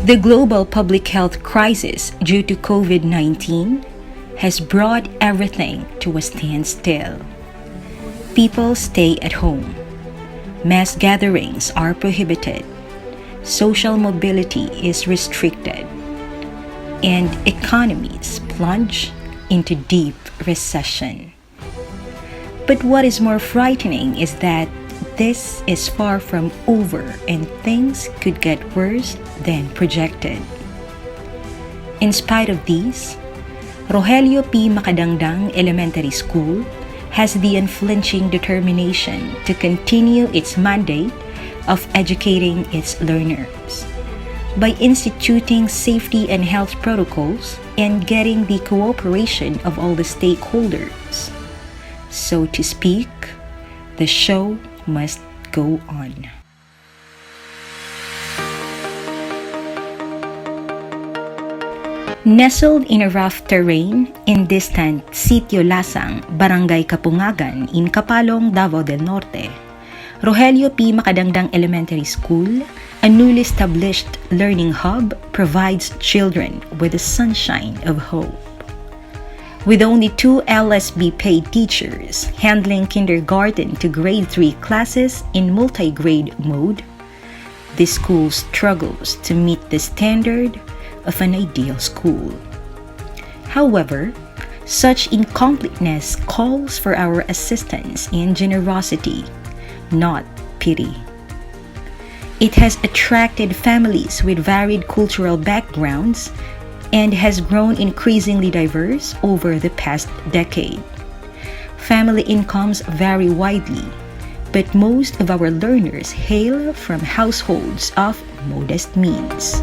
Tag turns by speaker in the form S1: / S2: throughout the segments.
S1: The global public health crisis due to COVID-19 has brought everything to a standstill. People stay at home. Mass gatherings are prohibited. Social mobility is restricted. And economies plunge into deep recession. But what is more frightening is that this is far from over and things could get worse than projected. In spite of these, ROGELIO P. MACADANGDANG Elementary School has the unflinching determination to continue its mandate of educating its learners. By instituting safety and health protocols and getting the cooperation of all the stakeholders. So to speak, the show must go on. Nestled in a rough terrain in distant Sitio Lasang, Barangay Kapungagan in Kapalong, Davao del Norte, ROGELIO P. MACADANGDANG Elementary School, a newly established learning hub, provides children with the sunshine of hope. With only 2 LSB paid teachers handling kindergarten to grade 3 classes in multi-grade mode, this school struggles to meet the standard of an ideal school. However, such incompleteness calls for our assistance and generosity, not pity. It has attracted families with varied cultural backgrounds and has grown increasingly diverse over the past decade. Family incomes vary widely, but most of our learners hail from households of modest means.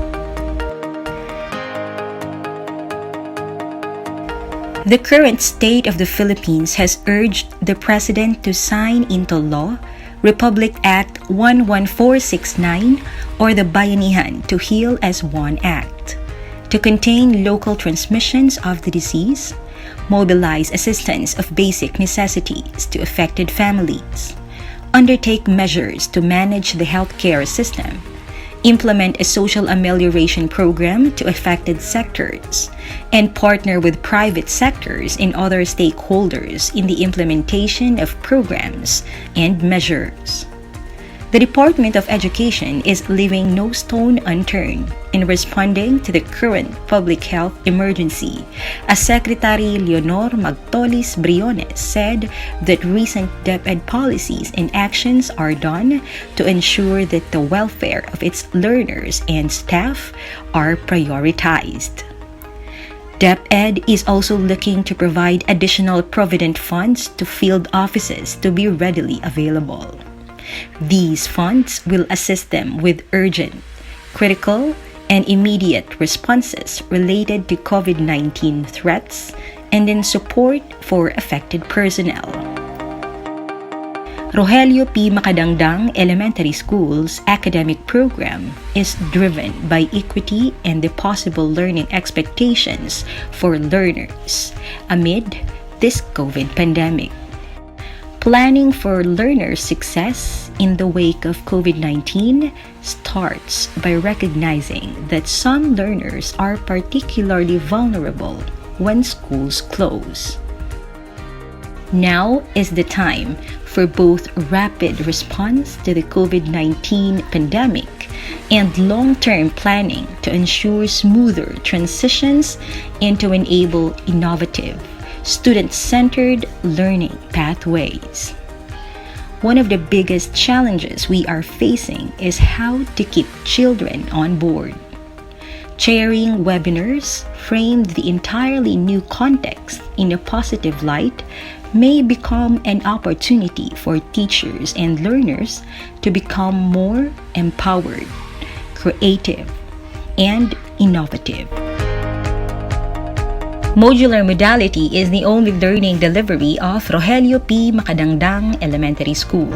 S1: The current state of the Philippines has urged the President to sign into law Republic Act 11469 or the Bayanihan to Heal as One Act, to contain local transmissions of the disease, mobilize assistance of basic necessities to affected families, undertake measures to manage the healthcare system, implement a social amelioration program to affected sectors, and partner with private sectors and other stakeholders in the implementation of programs and measures. The Department of Education is leaving no stone unturned in responding to the current public health emergency, as Secretary Leonor Magtolis Briones said that recent DepEd policies and actions are done to ensure that the welfare of its learners and staff are prioritized. DepEd is also looking to provide additional provident funds to field offices to be readily available. These funds will assist them with urgent, critical, and immediate responses related to COVID-19 threats and in support for affected personnel. ROGELIO P. MACADANGDANG Elementary School's academic program is driven by equity and the possible learning expectations for learners amid this COVID pandemic. Planning for learners' success in the wake of COVID-19 starts by recognizing that some learners are particularly vulnerable when schools close. Now is the time for both rapid response to the COVID-19 pandemic and long-term planning to ensure smoother transitions and to enable innovative, student-centered learning pathways. One of the biggest challenges we are facing is how to keep children on board. Chairing webinars framed the entirely new context in a positive light may become an opportunity for teachers and learners to become more empowered, creative, and innovative. Modular modality is the only learning delivery of ROGELIO P. MACADANGDANG Elementary School.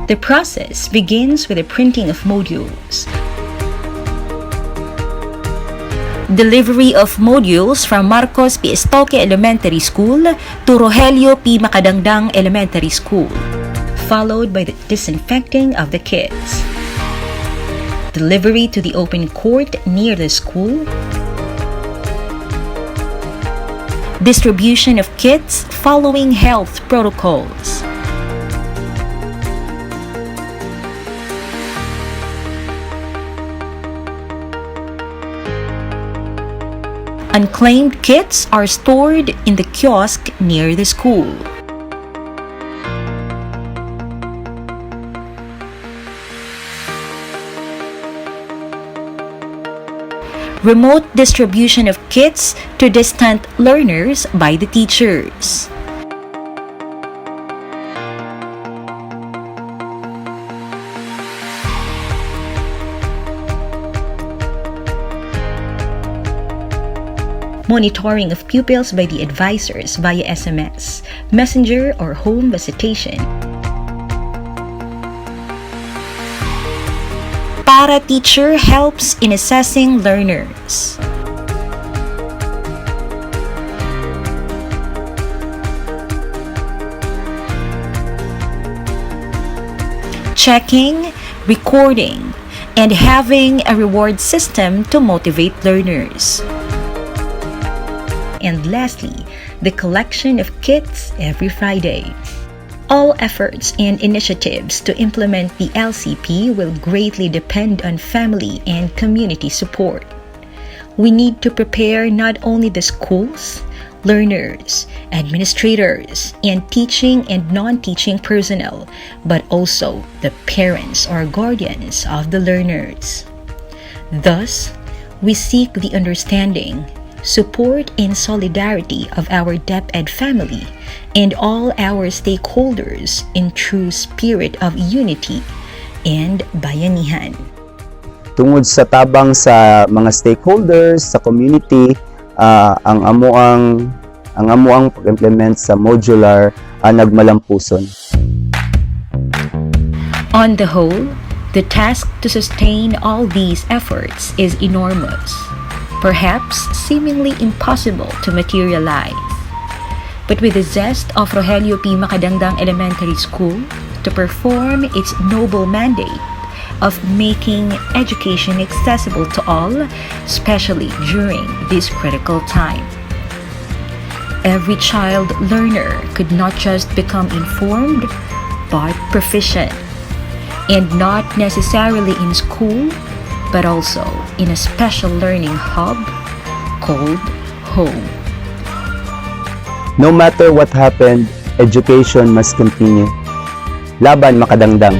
S1: The process begins with the printing of modules. Delivery of modules from Marcos P. Estoque Elementary School to ROGELIO P. MACADANGDANG Elementary School, followed by the disinfecting of the kits. delivery to the open court near the school, distribution of kits following health protocols, unclaimed kits are stored in the kiosk near the school. Remote distribution of kits to distant learners by the teachers. Monitoring of pupils by the advisors via SMS, messenger, or home visitation. Para-teacher helps in assessing learners. Checking, recording, and having a reward system to motivate learners. And lastly, the collection of kits every Friday. All efforts and initiatives to implement the LCP will greatly depend on family and community support. We need to prepare not only the schools, learners, administrators, and teaching and non-teaching personnel, but also the parents or guardians of the learners. Thus, we seek the understanding, support, and solidarity of our DepEd family and all our stakeholders in true spirit of unity and bayanihan.
S2: Tungod sa tabang sa mga stakeholders sa community, ang amuang pag-implement sa modular nagmalampuson.
S1: On the whole, the task to sustain all these efforts is enormous, perhaps seemingly impossible to materialize. But with the zest of ROGELIO P. MACADANGDANG Elementary School to perform its noble mandate of making education accessible to all, especially during this critical time. Every child learner could not just become informed, but proficient, and not necessarily in school, but also in a special learning hub called home.
S2: No matter what happened, education must continue. Laban, Makadangdang!